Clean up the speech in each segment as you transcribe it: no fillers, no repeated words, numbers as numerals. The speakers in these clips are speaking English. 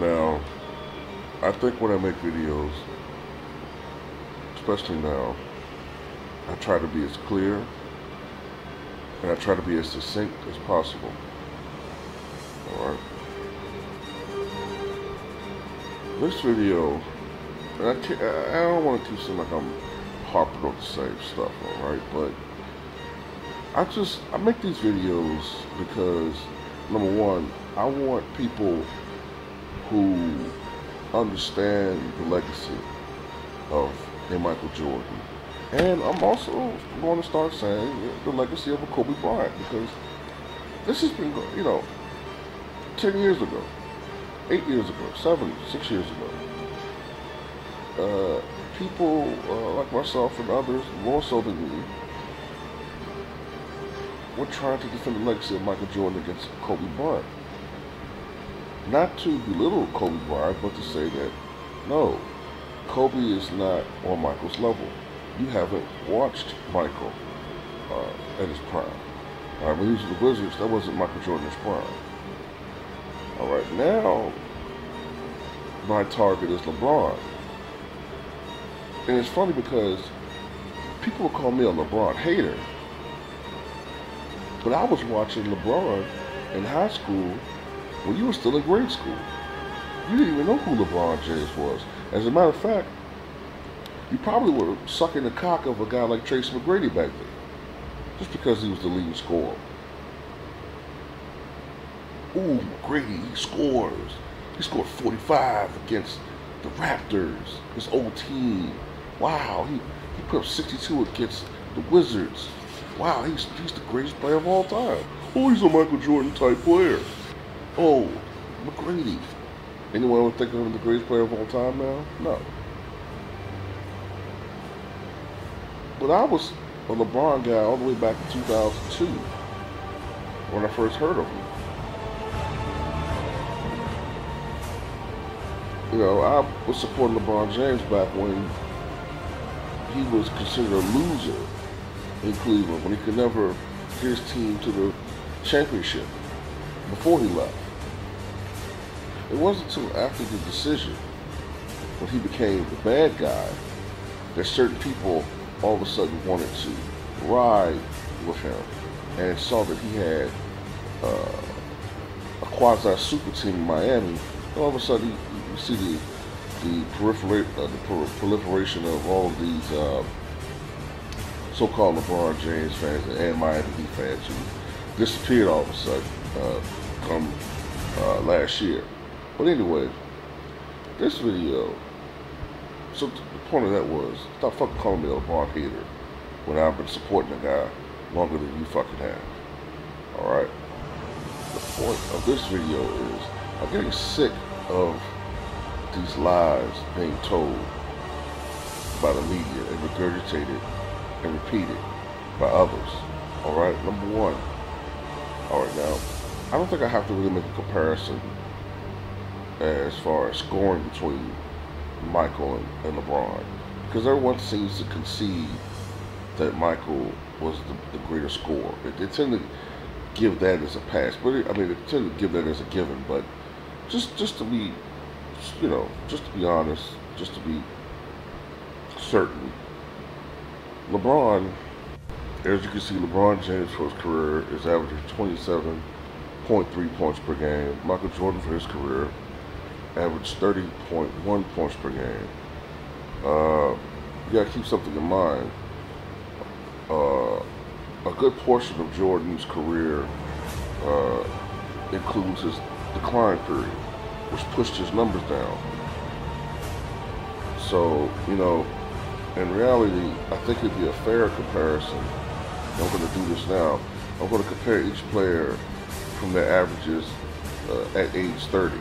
Now, I think when I make videos, especially now, I try to be as clear and I try to be as succinct as possible. Alright? This video, and I don't want to keep seeming like I'm harping on the same stuff, alright? But I make these videos because, number one, I want people who understand the legacy of a Michael Jordan. And I'm also going to start saying the legacy of a Kobe Bryant, because this has been, 10 years ago, 8 years ago, 6 years ago. People like myself and others, more so than me, were trying to defend the legacy of Michael Jordan against Kobe Bryant. Not to belittle Kobe Bryant, but to say that, no, Kobe is not on Michael's level. You haven't watched Michael at his prime. When he was with the Wizards, that wasn't Michael Jordan's prime. Alright, now my target is LeBron. And it's funny because people will call me a LeBron hater. But I was watching LeBron in high school when you were still in grade school. You didn't even know who LeBron James was. As a matter of fact, you probably were sucking the cock of a guy like Tracy McGrady back then, just because he was the leading scorer. Ooh, McGrady, he scores. He scored 45 against the Raptors, his old team. Wow, he put up 62 against the Wizards. Wow, he's the greatest player of all time. Oh, he's a Michael Jordan type player. Oh, McGrady. Anyone would think of him the greatest player of all time now? No. But I was a LeBron guy all the way back in 2002 when I first heard of him. I was supporting LeBron James back when he was considered a loser in Cleveland, when he could never get his team to the championship before he left. It wasn't until after the decision, when he became the bad guy, that certain people all of a sudden wanted to ride with him and saw that he had a quasi-super team in Miami. All of a sudden, you see the proliferation of all of these so-called LeBron James fans and Miami Heat fans who disappeared all of a sudden come last year. But anyway, this video, so the point of that was, stop fucking calling me a LeBron hater when I've been supporting a guy longer than you fucking have. Alright? The point of this video is, I'm getting sick of these lies being told by the media and regurgitated and repeated by others. Alright, number one. Alright, now, I don't think I have to really make a comparison as far as scoring between Michael and LeBron, because everyone seems to concede that Michael was the greater scorer. They tend to give that as a pass, but they tend to give that as a given. But just to be, just to be honest, just to be certain, LeBron, as you can see, LeBron James for his career is averaging 27.3 points per game. Michael Jordan for his career averaged 30.1 points per game. You gotta keep something in mind. A good portion of Jordan's career includes his decline period, which pushed his numbers down. So, in reality, I think it'd be a fair comparison. I'm going to do this now. I'm going to compare each player from their averages at age 30.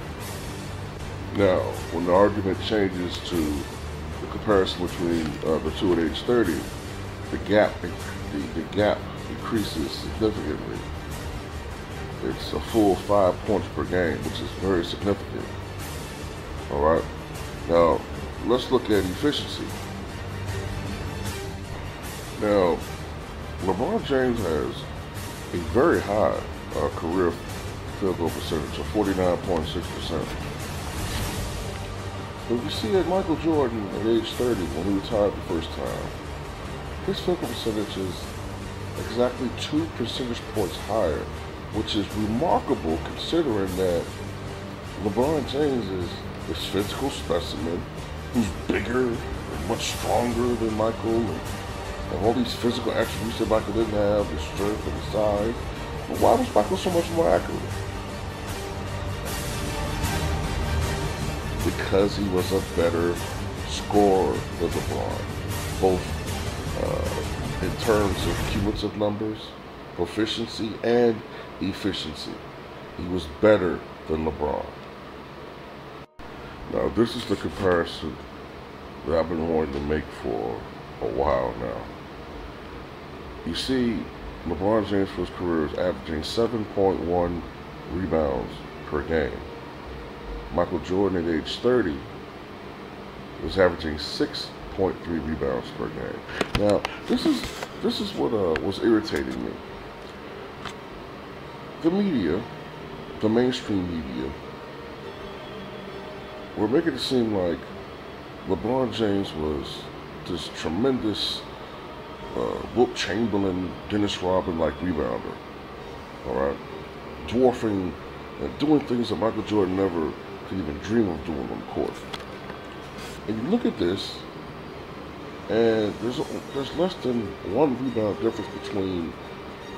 Now, when the argument changes to the comparison between the two at age 30, the gap increases significantly. It's a full 5 points per game, which is very significant. Alright? Now, let's look at efficiency. Now, LeBron James has a very high career field goal percentage of 49.6%. But you see that Michael Jordan at age 30, when he retired the first time, his field goal percentage is exactly 2 percentage points higher, which is remarkable considering that LeBron James is this physical specimen who's bigger and much stronger than Michael, and all these physical attributes that Michael didn't have, the strength and the size. But why was Michael so much more accurate? Because he was a better scorer than LeBron, both in terms of cumulative numbers, proficiency, and efficiency. He was better than LeBron. Now, this is the comparison that I've been wanting to make for a while now. You see, LeBron James for his career is averaging 7.1 rebounds per game. Michael Jordan at age 30 was averaging 6.3 rebounds per game. Now, this is what was irritating me. The media, the mainstream media, were making it seem like LeBron James was this tremendous Wilt Chamberlain, Dennis Rodman-like rebounder, all right, dwarfing and doing things that Michael Jordan never could even dream of doing on the court. And you look at this, and there's less than 1 rebound difference between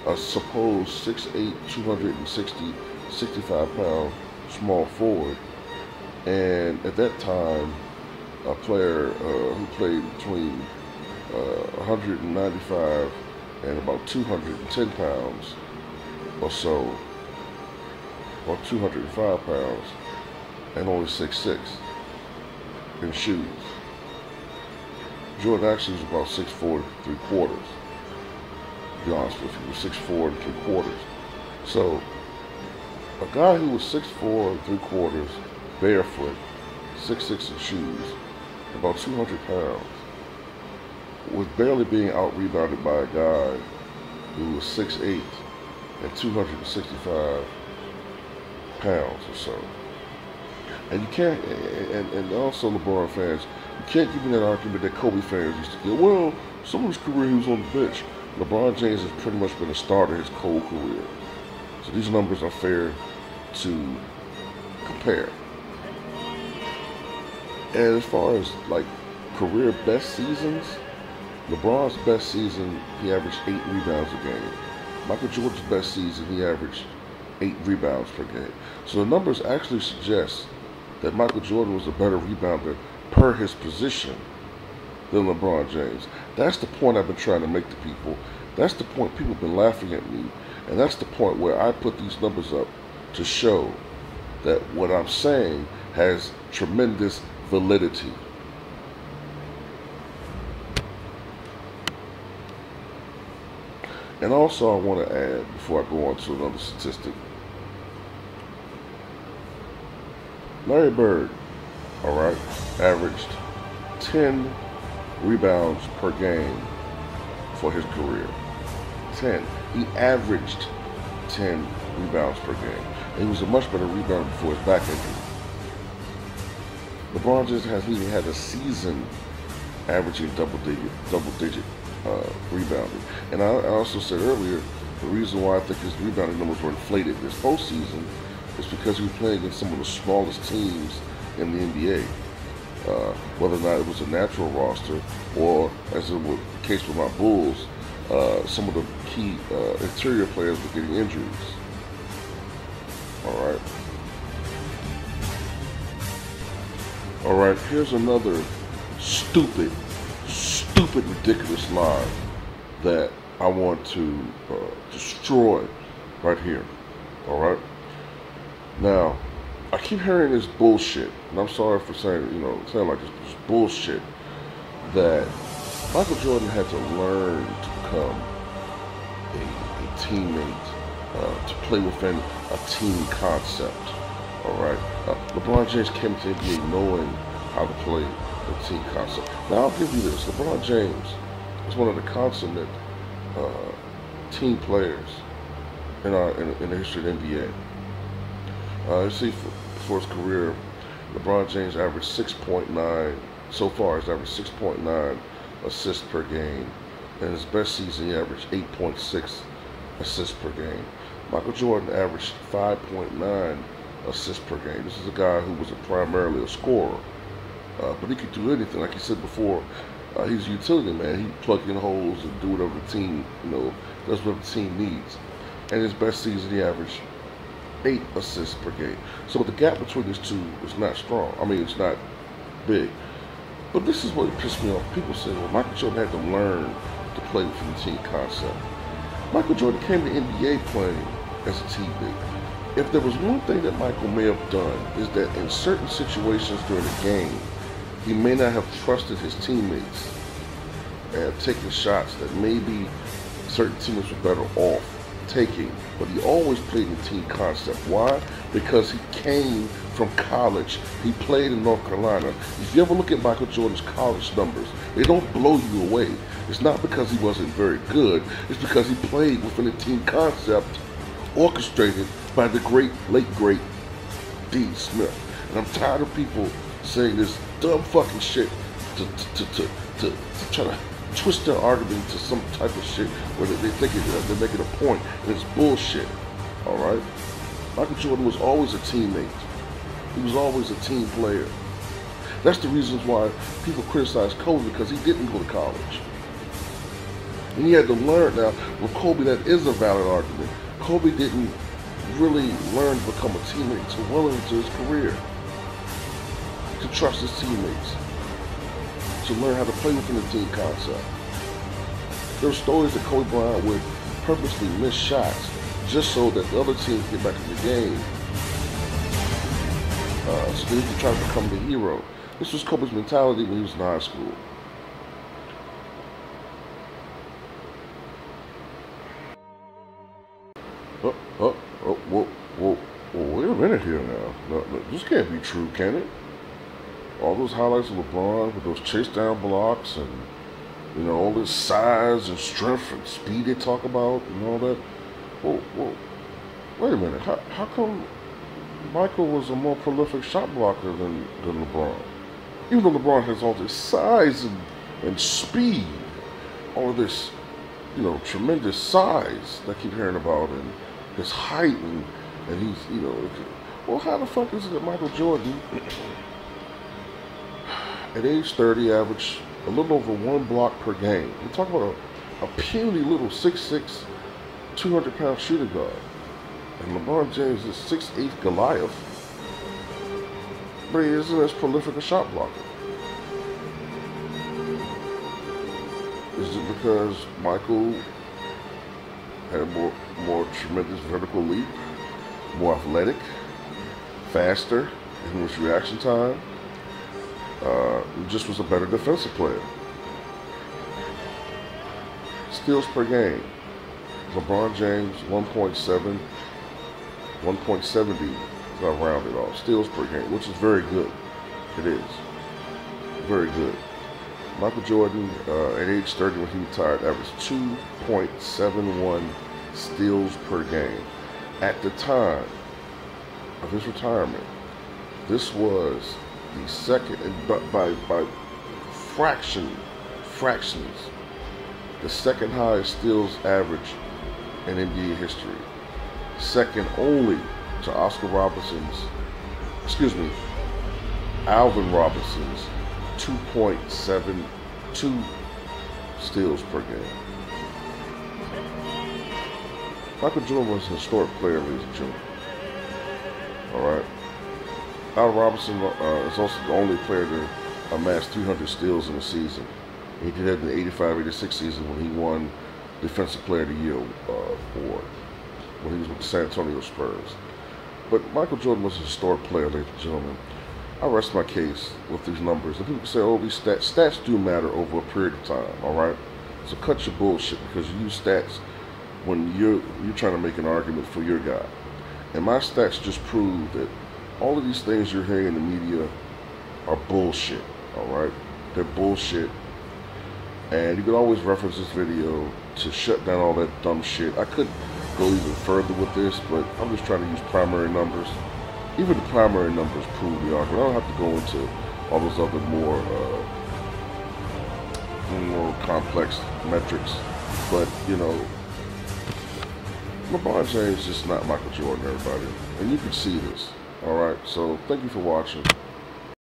a supposed 6'8", 260, 65-pound small forward, and at that time, a player who played between 195 and about 210 pounds or so, or 205 pounds, and only 6'6" in shoes. Jordan actually was about 6'4", 3/4. To be honest with you, he was 6'4" and 3/4. So, a guy who was 6'4" and 3/4, barefoot, 6'6" in shoes, about 200 pounds, was barely being out-rebounded by a guy who was 6'8" and 265 pounds or so. And you can't, and also LeBron fans, you can't give me that argument that Kobe fans used to get. Well, some of his career he was on the bench. LeBron James has pretty much been a starter his whole career. So these numbers are fair to compare. And as far as like career best seasons, LeBron's best season, he averaged 8 rebounds a game. Michael Jordan's best season, he averaged 8 rebounds per game. So the numbers actually suggest that Michael Jordan was a better rebounder per his position than LeBron James. That's the point I've been trying to make to people. That's the point people have been laughing at me. And that's the point where I put these numbers up to show that what I'm saying has tremendous validity. And also I want to add, before I go on to another statistic, Larry Bird, all right, averaged 10 rebounds per game for his career. 10. He averaged 10 rebounds per game. And he was a much better rebounder before his back injury. LeBron just has even had a season averaging double-digit rebounding. And I also said earlier, the reason why I think his rebounding numbers were inflated this postseason is because he was playing against some of the smallest teams in the NBA. Whether or not it was a natural roster, or as it was the case with my Bulls, some of the key interior players were getting injuries. All right, here's another stupid, ridiculous lie that I want to destroy right here. All right. Now, I keep hearing this bullshit, and I'm sorry for saying like this bullshit, that Michael Jordan had to learn to become a teammate, to play within a team concept. All right, LeBron James came to the NBA knowing how to play the team concept. Now I'll give you this: LeBron James is one of the consummate team players in the history of the NBA. You see, for his career, LeBron James averaged 6.9 so far. He's averaged 6.9 assists per game. In his best season, he averaged 8.6 assists per game. Michael Jordan averaged 5.9 assists per game. This is a guy who was primarily a scorer, but he could do anything. Like you said before, he's a utility man. He plug in holes and do whatever the team, does whatever the team needs. And his best season, he averaged 8 assists per game. So the gap between these two is not strong. I mean, it's not big. But this is what pissed me off. People say, well, Michael Jordan had to learn to play within the team concept. Michael Jordan came to the NBA playing as a teammate. If there was one thing that Michael may have done, is that in certain situations during the game, he may not have trusted his teammates and taken shots that maybe certain teammates were better off taking, but he always played in team concept. Why? Because he came from college. He played in North Carolina. If you ever look at Michael Jordan's college numbers, they don't blow you away. It's not because he wasn't very good. It's because he played within a team concept orchestrated by the late great D. Smith. And I'm tired of people saying this dumb fucking shit to try to twist their argument to some type of shit where they think they're making a point, and it's bullshit. All right? Michael Jordan was always a teammate. He was always a team player. That's the reasons why people criticize Kobe, because he didn't go to college. And he had to learn. Now, with Kobe, that is a valid argument. Kobe didn't really learn to become a teammate until well into his career. To trust his teammates. To learn how to play within the team concept. There are stories that Kobe Bryant would purposely miss shots just so that the other team could get back in the game. So that he could try to become the hero. This was Kobe's mentality when he was in high school. Whoa, wait a minute here now. No, this can't be true, can it? All those highlights of LeBron with those chase down blocks and, all this size and strength and speed they talk about and all that. Whoa, wait a minute. How come Michael was a more prolific shot blocker than LeBron? Even though LeBron has all this size and speed, all of this, tremendous size that I keep hearing about, and his height, and he's, well, how the fuck is it that Michael Jordan, at age 30, averaged a little over 1 block per game? We're talking about a puny little 6'6", 200-pound shooting guard. And LeBron James is 6'8" Goliath, but he isn't as prolific a shot blocker. Is it because Michael had a more tremendous vertical leap, more athletic, faster in his reaction time? He just was a better defensive player. Steals per game. LeBron James, 1.7, 1.70, if I round it off. Steals per game, which is very good. It is. Very good. Michael Jordan, at age 30 when he retired, averaged 2.71 steals per game. At the time of his retirement, this was the second, by fractions, the second highest steals average in NBA history. Second only to Alvin Robinson's 2.72 steals per game. Michael Jordan was a historic player, ladies and gentlemen. Alright? Alvin Robinson is also the only player to amass 300 steals in a season. He did that in the 85-86 season when he won Defensive Player of the Year award when he was with the San Antonio Spurs. But Michael Jordan was a historic player, ladies and gentlemen. I rest my case with these numbers. And people say, oh, these stats do matter over a period of time, all right? So cut your bullshit, because you use stats when you're trying to make an argument for your guy. And my stats just prove that all of these things you're hearing in the media are bullshit, all right? They're bullshit. And you can always reference this video to shut down all that dumb shit. I could go even further with this, but I'm just trying to use primary numbers. even the primary numbers prove the argument. I don't have to go into all those other more complex metrics, but you know, LeBron James is just not Michael Jordan, everybody, and you can see this. All right, so thank you for watching.